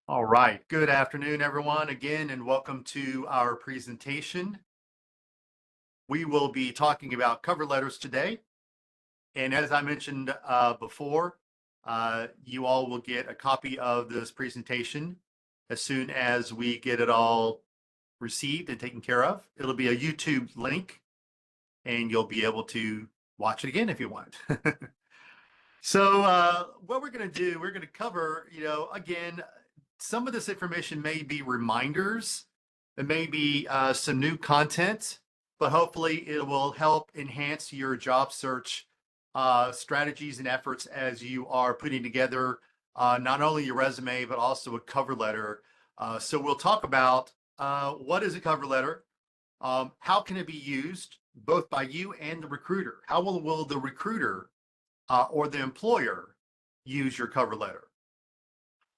All right. Good afternoon, everyone, again, and welcome to our presentation. We will be talking about cover letters today. And as I mentioned before, you all will get a copy of this presentation as soon as we get it all received and taken care of. It'll be a YouTube link, and you'll be able to watch it again if you want. So what we're going to do, we're going to cover, again, some of this information may be reminders, it may be some new content, but hopefully it will help enhance your job search strategies and efforts as you are putting together not only your resume, but also a cover letter. So we'll talk about what is a cover letter, how can it be used both by you and the recruiter? How will the recruiter or the employer use your cover letter?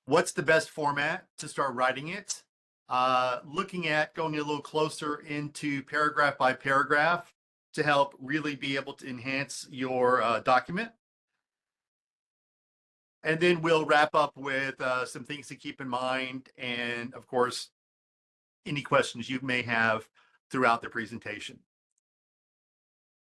What's the best format to start writing it? Looking at going a little closer into paragraph by paragraph to help really be able to enhance your document. And then we'll wrap up with some things to keep in mind. And of course, any questions you may have throughout the presentation.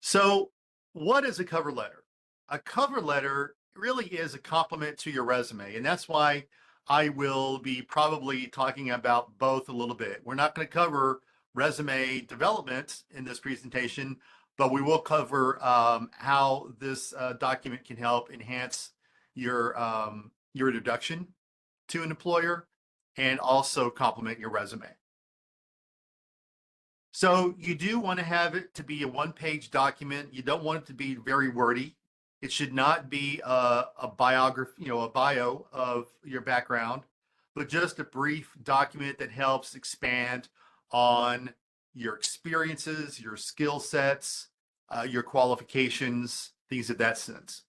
So what is a cover letter? A cover letter really is a complement to your resume. And that's why I will be probably talking about both a little bit. We're not going to cover resume development in this presentation, but we will cover how this document can help enhance your introduction to an employer and also complement your resume. So you do want to have it to be a one-page document. You don't want it to be very wordy. It should not be a biography, a bio of your background, but just a brief document that helps expand on your experiences, your skill sets, your qualifications, things of that sense.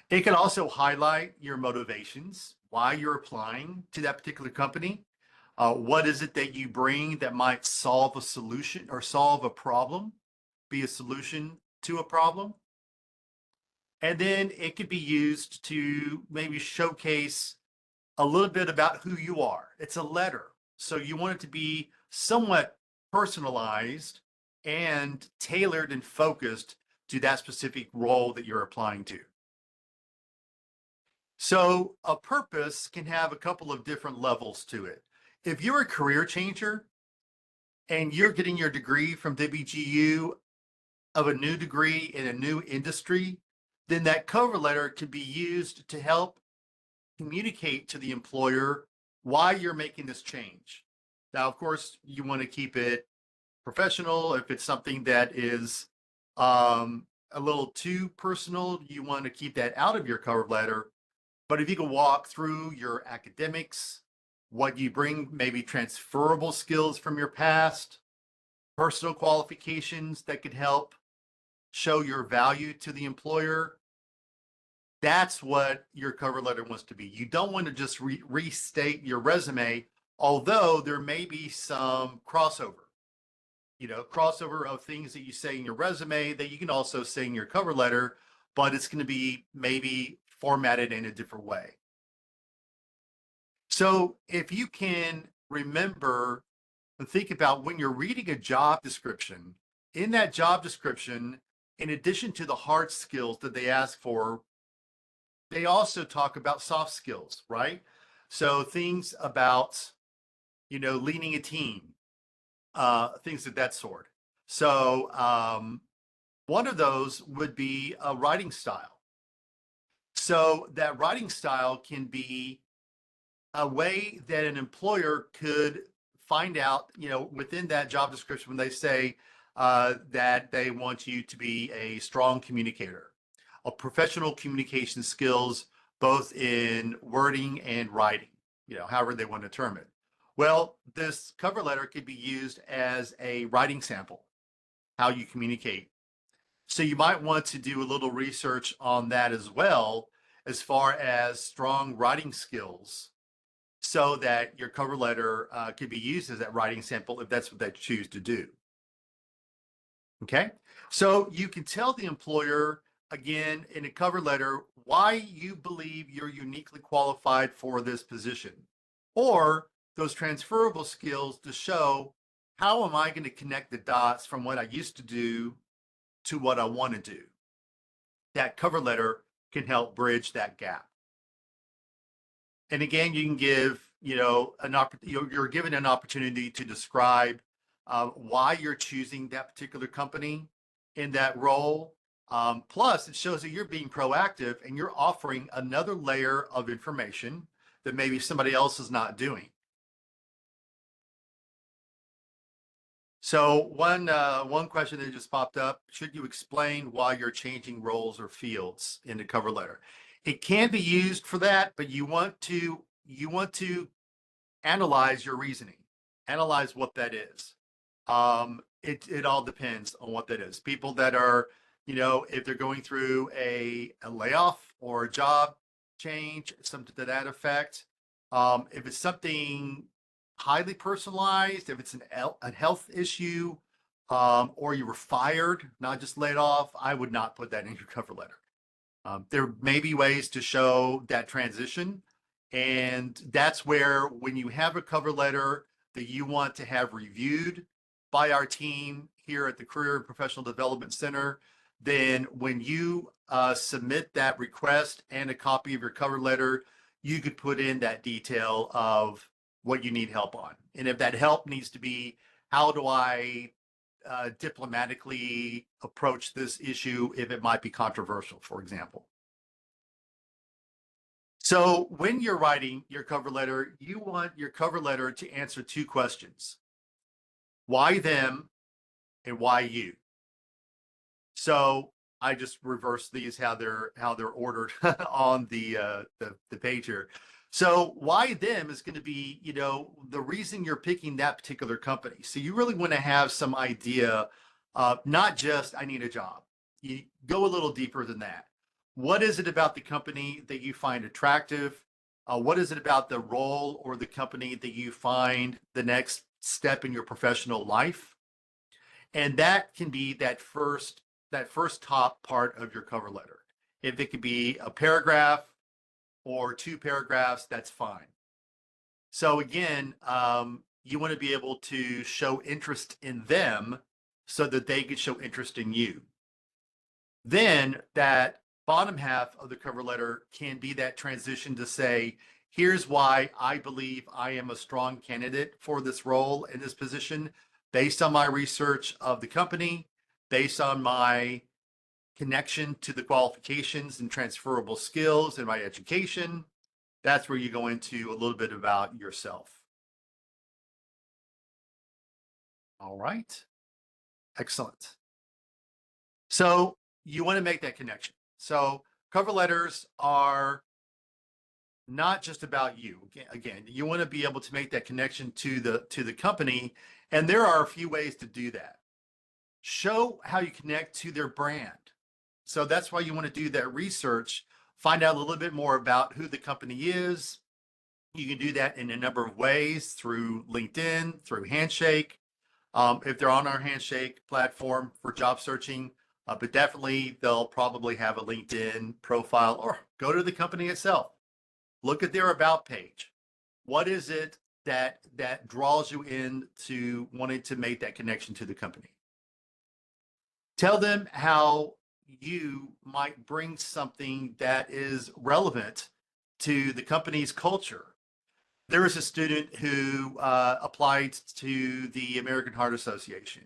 It can also highlight your motivations, why you're applying to that particular company. What is it that you bring that might solve a solution or solve a problem, be a solution to a problem? And then it could be used to maybe showcase a little bit about who you are. It's a letter. So you want it to be somewhat personalized and tailored and focused to that specific role that you're applying to. So a purpose can have a couple of different levels to it. If you're a career changer and you're getting your degree from WGU of a new degree in a new industry, then that cover letter could be used to help communicate to the employer why you're making this change. Now, of course, you want to keep it professional. If it's something that is a little too personal, you want to keep that out of your cover letter. But if you can walk through your academics, what you bring, maybe transferable skills from your past, personal qualifications that could help show your value to the employer, that's what your cover letter wants to be. You don't want to just restate your resume, although there may be some crossover, crossover of things that you say in your resume that you can also say in your cover letter, but it's going to be maybe formatted in a different way. So if you can remember and think about when you're reading a job description, in that job description, in addition to the hard skills that they ask for, they also talk about soft skills, right? So things about, leading a team, things of that sort. So one of those would be a writing style. So that writing style can be a way that an employer could find out, within that job description when they say that they want you to be a strong communicator, a professional communication skills, both in wording and writing, however they want to term it. Well, this cover letter could be used as a writing sample, how you communicate. So you might want to do a little research on that as well, as far as strong writing skills, so that your cover letter could be used as that writing sample if that's what they choose to do. Okay, so you can tell the employer, again, in a cover letter, why you believe you're uniquely qualified for this position. or those transferable skills to show how am I going to connect the dots from what I used to do to what I want to do. That cover letter can help bridge that gap. And again, you can give, you're given an opportunity to describe why you're choosing that particular company in that role. Plus, it shows that you're being proactive and you're offering another layer of information that maybe somebody else is not doing. So one question that just popped up: should you explain why you're changing roles or fields in the cover letter? It can be used for that, but you want to analyze your reasoning, analyze what that is. It all depends on what that is. People that are, if they're going through a layoff or a job change, something to that effect. If it's something highly personalized, if it's a health issue, or you were fired, not just laid off, I would not put that in your cover letter. There may be ways to show that transition. And that's where, when you have a cover letter that you want to have reviewed by our team here at the Career and Professional Development Center, then when you submit that request and a copy of your cover letter, you could put in that detail of what you need help on. And if that help needs to be, how do I diplomatically approach this issue if it might be controversial, for example. So when you're writing your cover letter, you want your cover letter to answer two questions: why them and why you? So I just reversed these how they're ordered on the page here. So why them is going to be, the reason you're picking that particular company. So you really want to have some idea of not just I need a job. You go a little deeper than that. What is it about the company that you find attractive? What is it about the role or the company that you find the next step in your professional life? And that can be that first top part of your cover letter. If it could be a paragraph or two paragraphs, that's fine. So again, you want to be able to show interest in them so that they can show interest in you. Then that bottom half of the cover letter can be that transition to say, here's why I believe I am a strong candidate for this role in this position, based on my research of the company, based on my connection to the qualifications and transferable skills in my education. That's where you go into a little bit about yourself. All right. Excellent. So you want to make that connection. So cover letters are not just about you. Again, you want to be able to make that connection to the company, and there are a few ways to do that. Show how you connect to their brand. So that's why you want to do that research, find out a little bit more about who the company is. You can do that in a number of ways: through LinkedIn, through Handshake, if they're on our Handshake platform for job searching. But definitely they'll probably have a LinkedIn profile, or go to the company itself. Look at their about page. What is it that draws you in to wanting to make that connection to the company? Tell them how you might bring something that is relevant to the company's culture. There was a student who applied to the American Heart Association.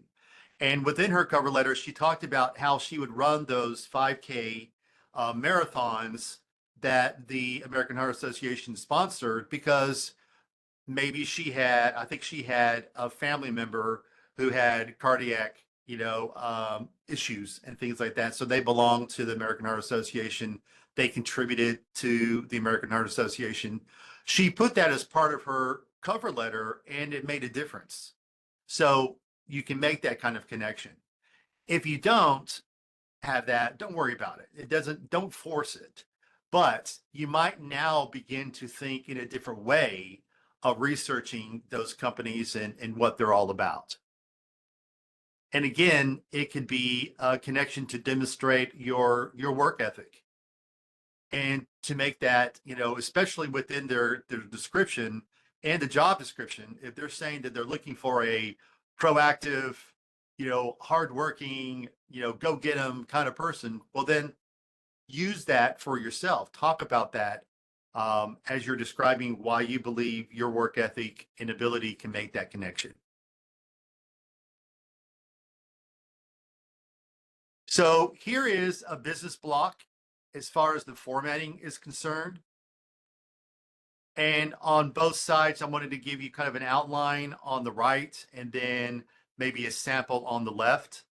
And within her cover letter, she talked about how she would run those 5K marathons that the American Heart Association sponsored, because maybe I think she had a family member who had cardiac, issues and things like that. So they belonged to the American Heart Association. They contributed to the American Heart Association. She put that as part of her cover letter, and it made a difference. So you can make that kind of connection. If you don't have that, don't worry about it. Don't force it. But you might now begin to think in a different way of researching those companies and what they're all about. And again, it could be a connection to demonstrate your work ethic, and to make that, especially within their description, and the job description, if they're saying that they're looking for a proactive, hardworking, go get them kind of person, well, then use that for yourself. Talk about that as you're describing why you believe your work ethic and ability can make that connection. So here is a business block as far as the formatting is concerned. And on both sides, I wanted to give you kind of an outline on the right and then maybe a sample on the left.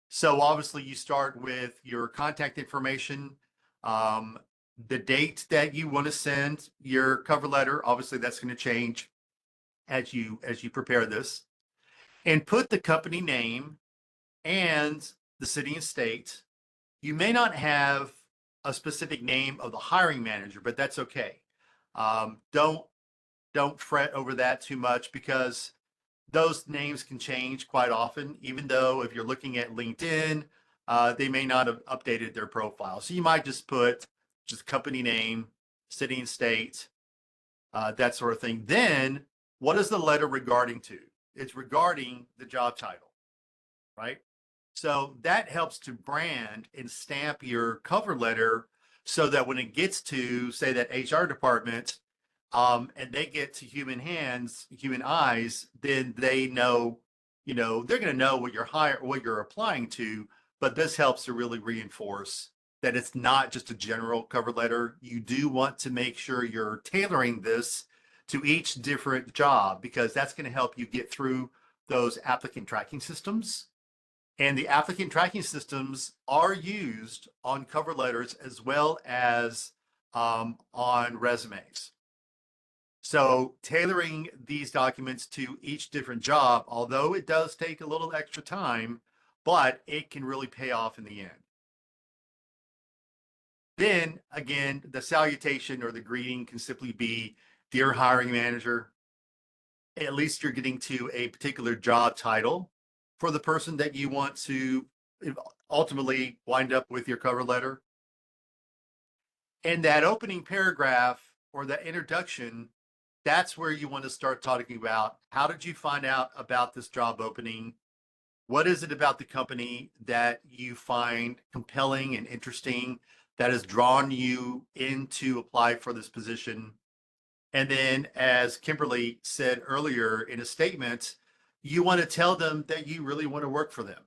So obviously you start with your contact information, the date that you want to send your cover letter. Obviously that's going to change as you prepare this, and put the company name and the city and state. You may not have a specific name of the hiring manager, but that's okay. Don't fret over that too much, because those names can change quite often, even though if you're looking at LinkedIn, they may not have updated their profile. So you might just put just company name, city and state, that sort of thing. Then what is the letter regarding to? It's regarding the job title, right? So that helps to brand and stamp your cover letter so that when it gets to, say, that HR department, and they get to human hands, human eyes, then they know, they're going to know what you're applying to. But this helps to really reinforce that it's not just a general cover letter. You do want to make sure you're tailoring this to each different job, because that's going to help you get through those applicant tracking systems. And the applicant tracking systems are used on cover letters as well as on resumes. So tailoring these documents to each different job, although it does take a little extra time, but it can really pay off in the end. Then again, the salutation or the greeting can simply be, "Dear hiring manager." At least you're getting to a particular job title for the person that you want to ultimately wind up with your cover letter. And that opening paragraph or that introduction, that's where you want to start talking about, how did you find out about this job opening? What is it about the company that you find compelling and interesting that has drawn you in to apply for this position? And then, as Kimberly said earlier in a statement, you want to tell them that you really want to work for them,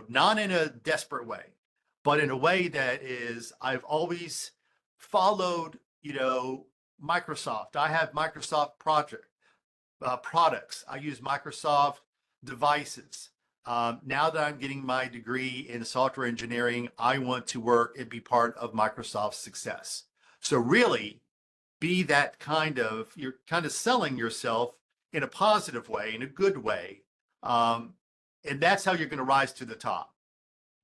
not in a desperate way, but in a way that is, I've always followed, Microsoft. I have Microsoft products. I use Microsoft devices. Now that I'm getting my degree in software engineering, I want to work and be part of Microsoft's success. So really, be that you're kind of selling yourself in a positive way, in a good way. And that's how you're going to rise to the top,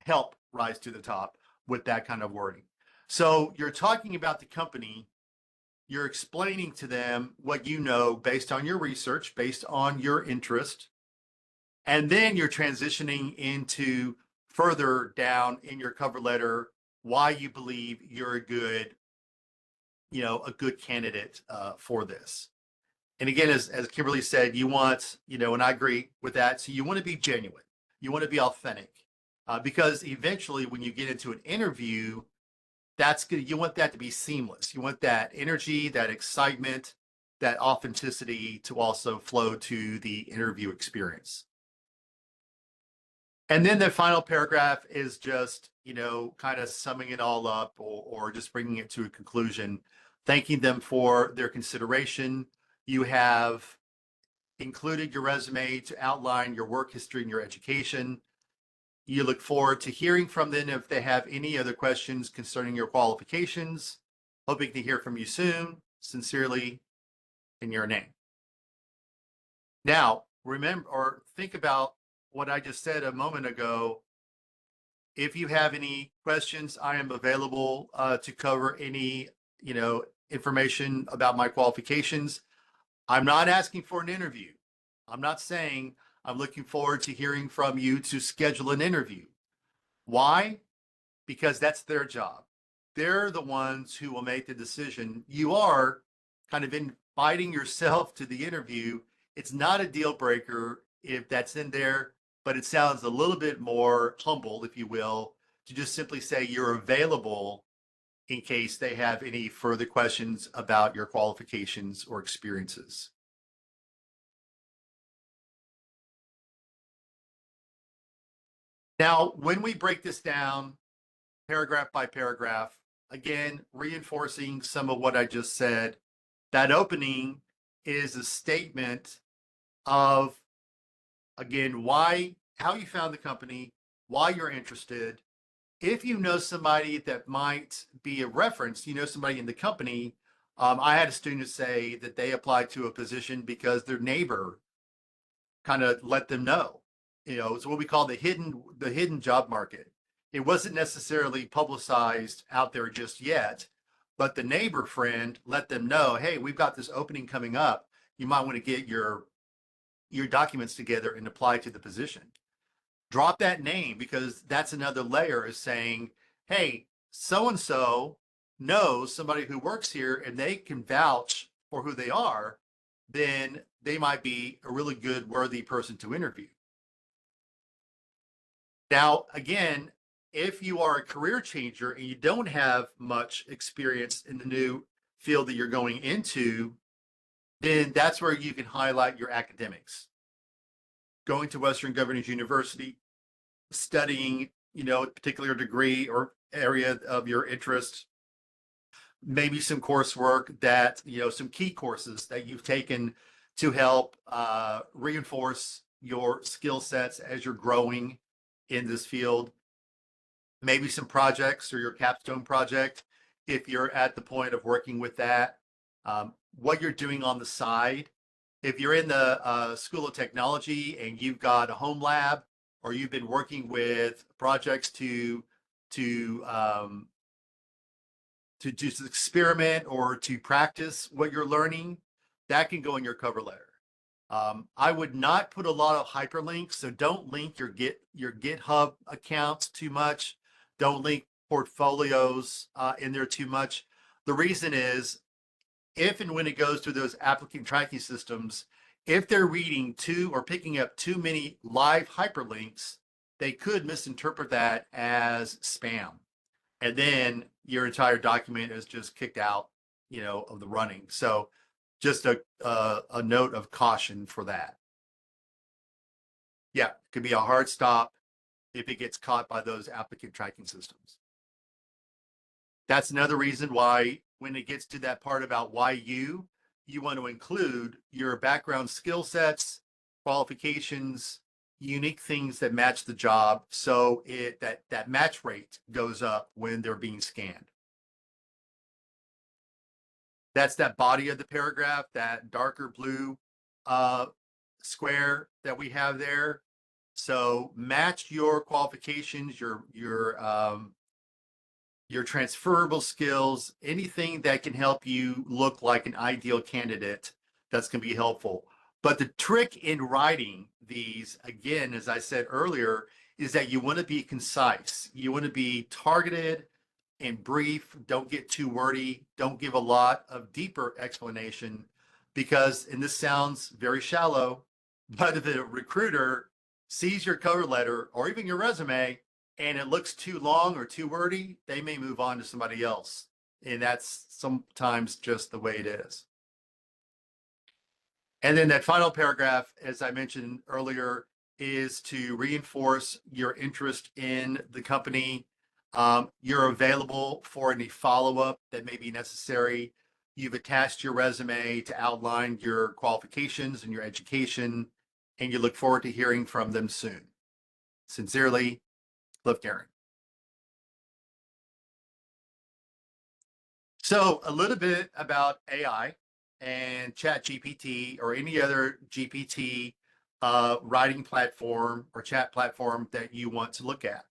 help rise to the top with that kind of wording. So you're talking about the company, you're explaining to them what you know based on your research, based on your interest, and then you're transitioning into further down in your cover letter why you believe you're a good candidate for this. And again, as Kimberly said, you want, and I agree with that. So you want to be genuine. You want to be authentic, because eventually when you get into an interview, that's good. You want that to be seamless. You want that energy, that excitement, that authenticity to also flow to the interview experience. And then the final paragraph is just, kind of summing it all up, or just bringing it to a conclusion, thanking them for their consideration. You have included your resume to outline your work history and your education. You look forward to hearing from them if they have any other questions concerning your qualifications. Hoping to hear from you soon. Sincerely, in your name. Now, remember or think about what I just said a moment ago. If you have any questions, I am available to cover any, information about my qualifications. I'm not asking for an interview. I'm not saying I'm looking forward to hearing from you to schedule an interview. Why? Because that's their job. They're the ones who will make the decision. You are kind of fighting yourself to the interview, it's not a deal breaker if that's in there, but it sounds a little bit more humble, if you will, to just simply say you're available in case they have any further questions about your qualifications or experiences. Now, when we break this down paragraph by paragraph, again, reinforcing some of what I just said, that opening is a statement of, again, why, how you found the company, why you're interested. If you know somebody that might be a reference, you know somebody in the company. I had a student say that they applied to a position because their neighbor kind of let them know. You know, it's what we call the hidden job market. It wasn't necessarily publicized out there just yet, but the neighbor friend let them know, hey, we've got this opening coming up. You might want to get your documents together and apply to the position. Drop that name because that's another layer is saying, hey, so and so knows somebody who works here and they can vouch for who they are, then they might be a really good, worthy person to interview. Now, again, if you are a career changer and you don't have much experience in the new field that you're going into, then that's where you can highlight your academics. Going to Western Governors University, studying, you know, a particular degree or area of your interest, maybe some coursework that, you know, some key courses that you've taken to help reinforce your skill sets as you're growing in this field. Maybe some projects or your capstone project if you're at the point of working with that. What you're doing on the side. If you're in the School of Technology and you've got a home lab, or you've been working with projects to just experiment or to practice what you're learning, that can go in your cover letter. I would not put a lot of hyperlinks, so don't link your GitHub accounts too much. Don't link portfolios in there too much. The reason is, if and when it goes through those applicant tracking systems, if they're reading or picking up too many live hyperlinks, they could misinterpret that as spam. And then your entire document is just kicked out, you know, of the running. So just a note of caution for that. Yeah, it could be a hard stop if it gets caught by those applicant tracking systems. That's another reason why when it gets to that part about why you want to include your background skill sets, qualifications, unique things that match the job, so that match rate goes up when they're being scanned. That's that body of the paragraph, that darker blue square that we have there. So match your qualifications, your transferable skills, anything that can help you look like an ideal candidate, that's going to be helpful. But the trick in writing these, again, as I said earlier, is that you want to be concise. You want to be targeted and brief. Don't get too wordy. Don't give a lot of deeper explanation because, and this sounds very shallow, but if a recruiter sees your cover letter or even your resume and it looks too long or too wordy, they may move on to somebody else. And that's sometimes just the way it is. And then that final paragraph, as I mentioned earlier, is to reinforce your interest in the company. You're available for any follow-up that may be necessary. You've attached your resume to outline your qualifications and your education, and you look forward to hearing from them soon. Sincerely, Cliff Gehring. So a little bit about AI and ChatGPT or any other GPT writing platform or chat platform that you want to look at.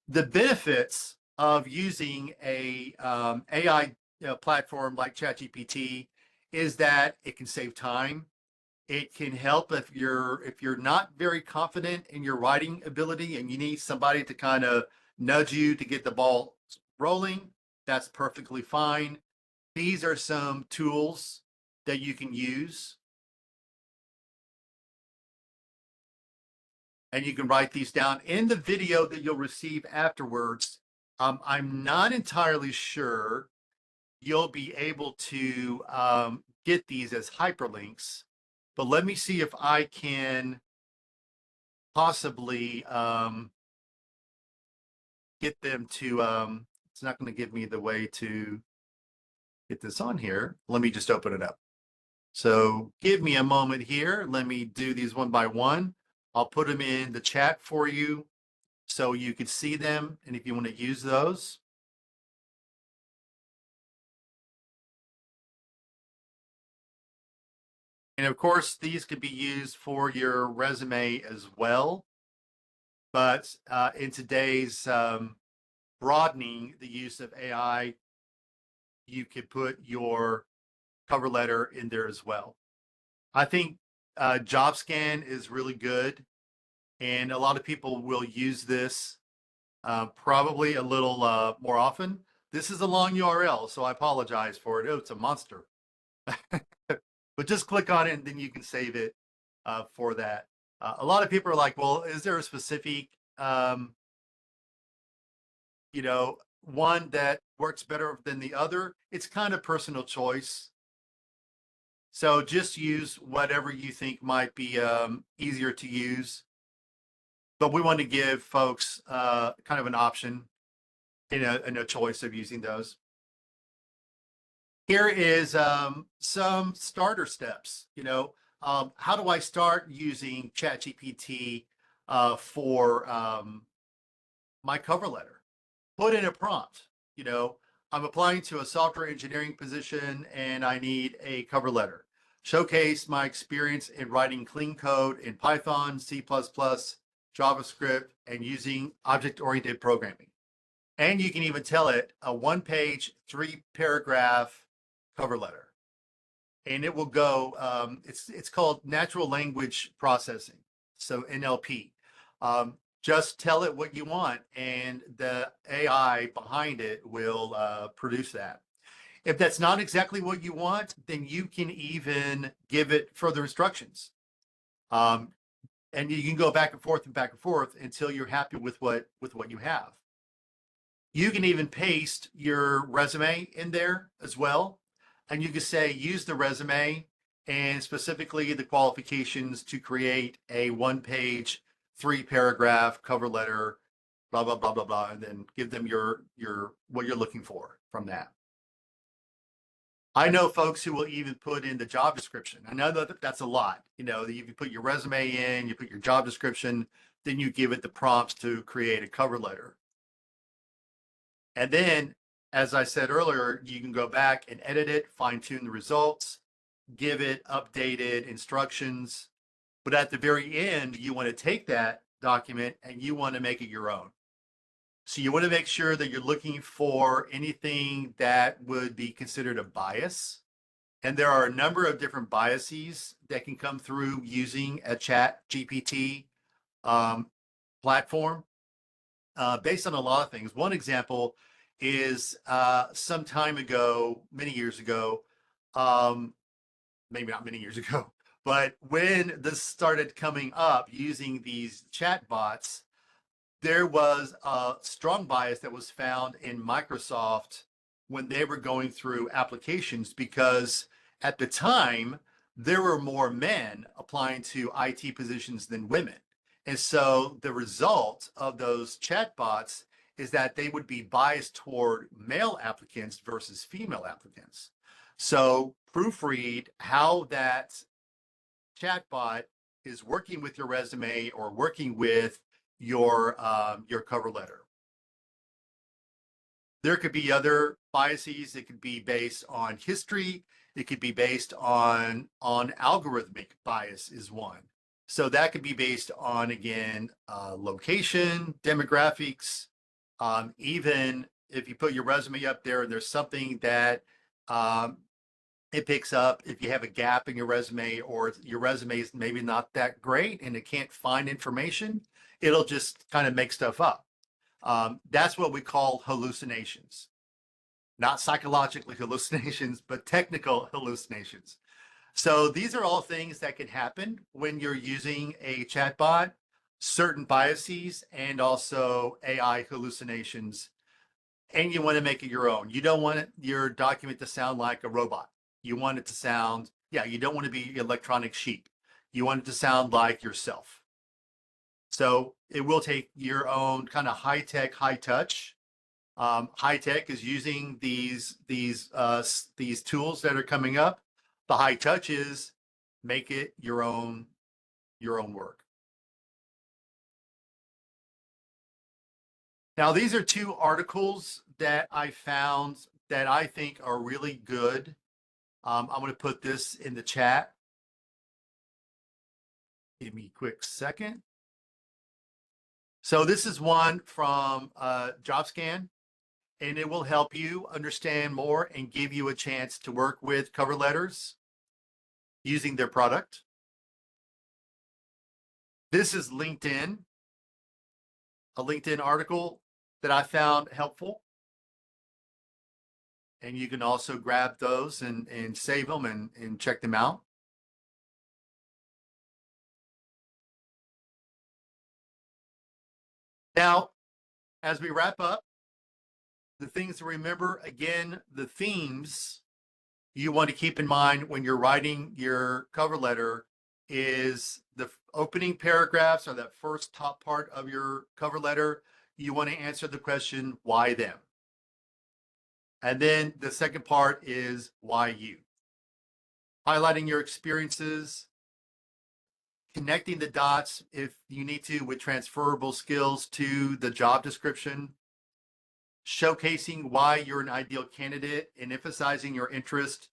The benefits of using a AI platform like ChatGPT is that it can save time. It can help if you're not very confident in your writing ability and you need somebody to kind of nudge you to get the ball rolling. That's perfectly fine. These are some tools that you can use. And you can write these down in the video that you'll receive afterwards. I'm not entirely sure you'll be able to get these as hyperlinks, but let me see if I can possibly get them to, it's not going to give me the way to get this on here. Let me just open it up. So give me a moment here. Let me do these one by one. I'll put them in the chat for you so you can see them. And if you want to use those. And of course, these could be used for your resume as well. But in today's broadening the use of AI, you could put your cover letter in there as well. I think JobScan is really good, and a lot of people will use this probably a little more often. This is a long URL, so I apologize for it. Oh, it's a monster. But just click on it and then you can save it for that. A lot of people are like, well, is there a specific, one that works better than the other? It's kind of personal choice. So just use whatever you think might be easier to use. But we want to give folks kind of an option in a choice of using those. Here is some starter steps. How do I start using ChatGPT for my cover letter? Put in a prompt. I'm applying to a software engineering position and I need a cover letter. Showcase my experience in writing clean code in Python, C++, JavaScript, and using object-oriented programming. And you can even tell it a 1-page, 3-paragraph cover letter. And it will go, it's called natural language processing, so NLP. Just tell it what you want and the AI behind it will produce that. If that's not exactly what you want, then you can even give it further instructions. And you can go back and forth until you're happy with what you have. You can even paste your resume in there as well. And you can say, use the resume and specifically the qualifications to create a 1-page, 3-paragraph cover letter, blah, blah, blah, blah, blah, and then give them your what you're looking for from that. I know folks who will even put in the job description. I know that that's a lot. You put your resume in, you put your job description, then you give it the prompts to create a cover letter. And then, as I said earlier, you can go back and edit it, fine-tune the results, give it updated instructions. But at the very end, you want to take that document and you want to make it your own. So you want to make sure that you're looking for anything that would be considered a bias. And there are a number of different biases that can come through using a ChatGPT platform based on a lot of things. One example is some time ago, many years ago, maybe not many years ago, but when this started coming up using these chat bots, there was a strong bias that was found in Microsoft when they were going through applications, because at the time, there were more men applying to IT positions than women. And so the result of those chatbots is that they would be biased toward male applicants versus female applicants. So proofread how that chatbot is working with your resume or working with your cover letter. There could be other biases. It could be based on history. It could be based on algorithmic bias is one. So that could be based on, again, location, demographics, even if you put your resume up there and there's something that it picks up, if you have a gap in your resume or your resume is maybe not that great and it can't find information, it'll just kind of make stuff up. That's what we call hallucinations. Not psychologically hallucinations, but technical hallucinations. So these are all things that can happen when you're using a chatbot, certain biases and also AI hallucinations, and you want to make it your own. You don't want your document to sound like a robot. You want it to sound, yeah, you don't want to be electronic sheep. You want it to sound like yourself. So it will take your own kind of high tech, high touch. High tech is using these tools that are coming up. The high touch is make it your own work. Now, these are two articles that I found that I think are really good. I'm going to put this in the chat. Give me a quick second. So this is one from JobScan, and it will help you understand more and give you a chance to work with cover letters using their product. This is LinkedIn, a LinkedIn article that I found helpful. And you can also grab those and save them and check them out. Now, as we wrap up, the things to remember, again, the themes you want to keep in mind when you're writing your cover letter is the opening paragraphs or that first top part of your cover letter. You want to answer the question, why them? And then the second part is why you? Highlighting your experiences, connecting the dots if you need to with transferable skills to the job description, showcasing why you're an ideal candidate and emphasizing your interest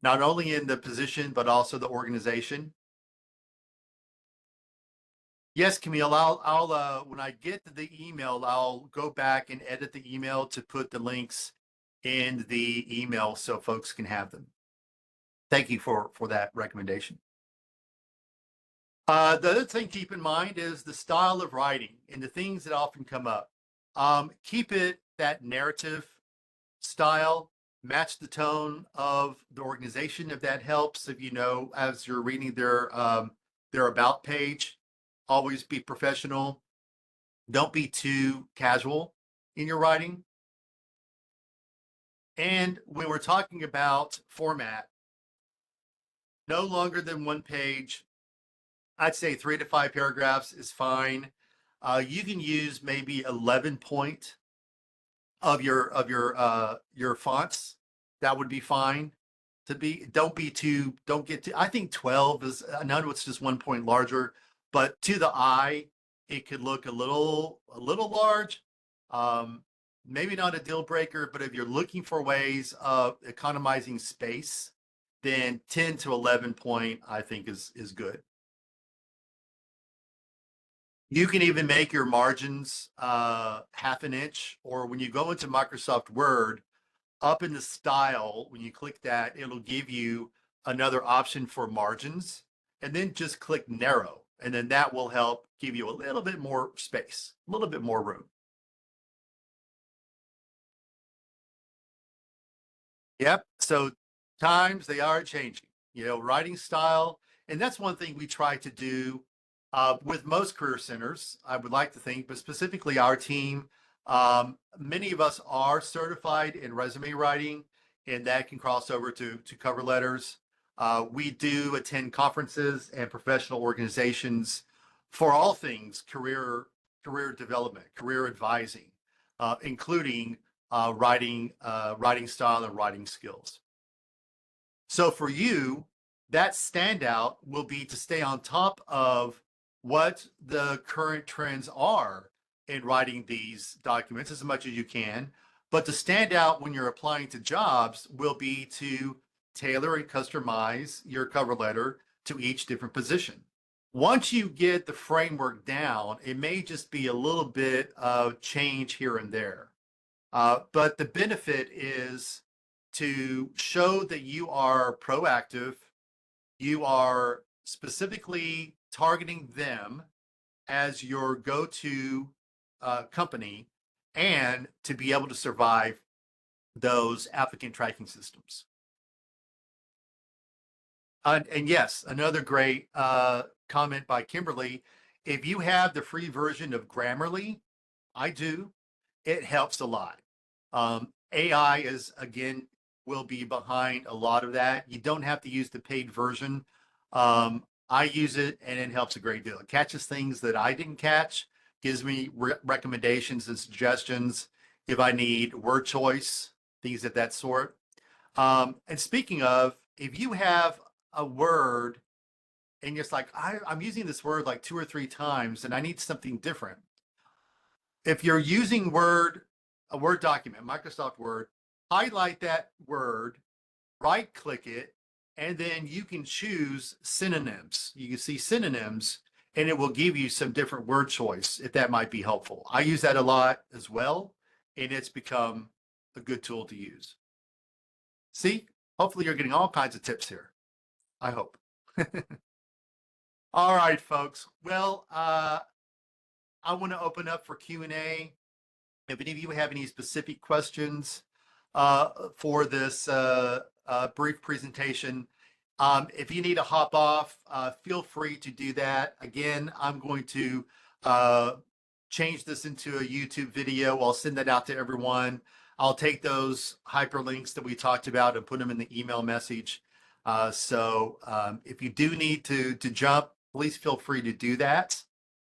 not only in the position but also the organization. Yes, Camille, I'll when I get to the email, I'll go back and edit the email to put the links in the email so folks can have them. Thank you for that recommendation. The other thing to keep in mind is the style of writing and the things that often come up. Keep it that narrative style, match the tone of the organization if that helps. If you know, as you're reading their about page, always be professional. Don't be too casual in your writing. And when we're talking about format, no longer than one page. I'd say 3 to 5 paragraphs is fine. You can use maybe 11 point of your fonts. That would be fine. To be don't be too don't get to I think 12 is I know it's just 1 point larger, but to the eye it could look a little large. Um, Maybe not a deal breaker, but if you're looking for ways of economizing space, then 10 to 11 point I think is good. You can even make your margins half an inch, or when you go into Microsoft Word, up in the style, when you click that, it'll give you another option for margins, and then just click narrow, and then that will help give you a little bit more space, a little bit more room. Yep. So times they are changing, writing style. And that's one thing we try to do with most career centers, I would like to think, but specifically our team. Many of us are certified in resume writing, and that can cross over to cover letters. We do attend conferences and professional organizations for all things career development, career advising, including writing style and writing skills. So for you, that standout will be to stay on top of what the current trends are in writing these documents as much as you can. But to stand out when you're applying to jobs will be to tailor and customize your cover letter to each different position. Once you get the framework down, it may just be a little bit of change here and there. But the benefit is to show that you are proactive, you are specifically targeting them as your go-to company, and to be able to survive those applicant tracking systems. And yes, another great comment by Kimberly. If you have the free version of Grammarly, I do, it helps a lot. AI is, again, will be behind a lot of that. You don't have to use the paid version. I use it and it helps a great deal. It catches things that I didn't catch, gives me recommendations and suggestions if I need word choice, things of that sort. And speaking of, if you have a word and it's like, I'm using this word like 2 or 3 times and I need something different. If you're using a Word document, Microsoft Word, highlight that word, right click it, and then you can choose synonyms. You can see synonyms and it will give you some different word choice if that might be helpful. I use that a lot as well, and it's become a good tool to use. See, hopefully you're getting all kinds of tips here. I hope. All right, folks. Well, I want to open up for Q&A. If any of you have any specific questions for this brief presentation, if you need to hop off, feel free to do that. Again, I'm going to change this into a YouTube video. I'll send that out to everyone. I'll take those hyperlinks that we talked about and put them in the email message. So if you do need to jump, please feel free to do that.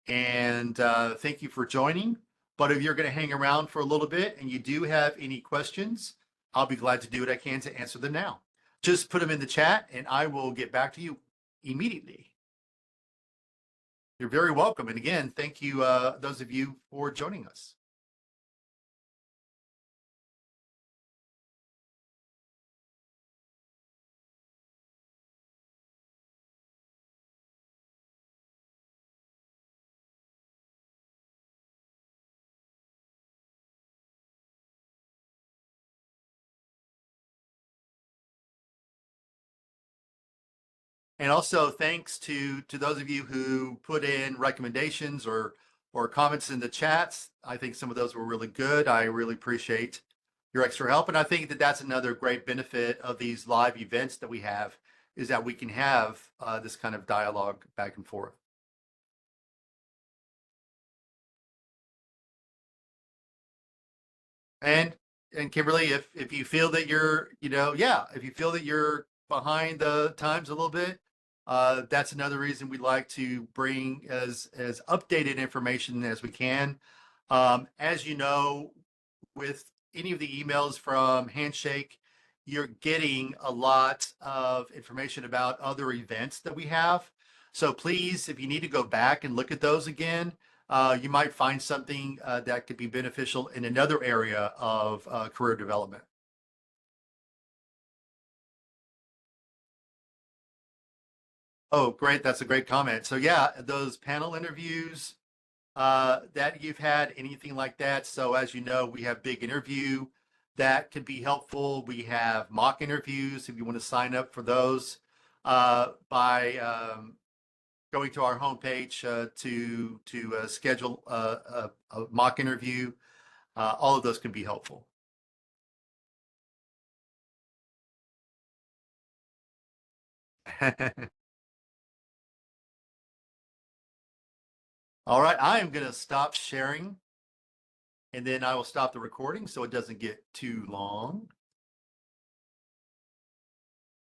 And thank you for joining. But if you're going to hang around for a little bit and you do have any questions, I'll be glad to do what I can to answer them now. Just put them in the chat and I will get back to you immediately. You're very welcome. And again, thank you, those of you, for joining us. And also thanks to those of you who put in recommendations or comments in the chats. I think some of those were really good. I really appreciate your extra help. And I think that that's another great benefit of these live events that we have, is that we can have this kind of dialogue back and forth. And Kimberly, if you feel that you're, if you feel that you're behind the times a little bit, that's another reason we like to bring as updated information as we can. As you know, with any of the emails from Handshake, you're getting a lot of information about other events that we have. So please, if you need to go back and look at those again, you might find something that could be beneficial in another area of career development. Oh, great. That's a great comment. So yeah, those panel interviews that you've had, anything like that. So as you know, we have big interview that can be helpful. We have mock interviews if you want to sign up for those by going to our homepage to schedule a mock interview. All of those can be helpful. All right, I am going to stop sharing and then I will stop the recording so it doesn't get too long.